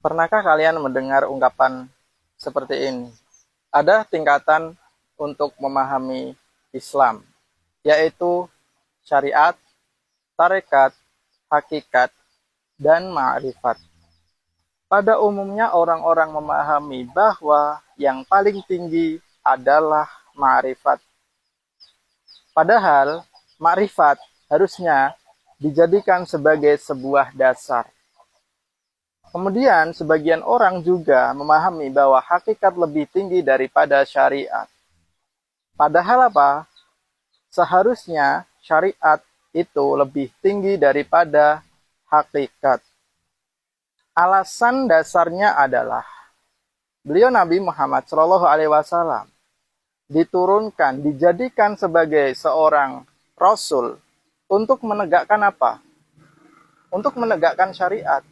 Pernahkah kalian mendengar ungkapan seperti ini? Ada tingkatan untuk memahami Islam, yaitu syariat, tarekat, hakikat, dan ma'rifat. Pada umumnya orang-orang memahami bahwa yang paling tinggi adalah ma'rifat. Padahal ma'rifat harusnya dijadikan sebagai sebuah dasar. Kemudian sebagian orang juga memahami bahwa hakikat lebih tinggi daripada syariat. Padahal apa? Seharusnya syariat itu lebih tinggi daripada hakikat. Alasan dasarnya adalah beliau Nabi Muhammad SAW diturunkan, dijadikan sebagai seorang rasul untuk menegakkan apa? Untuk menegakkan syariat.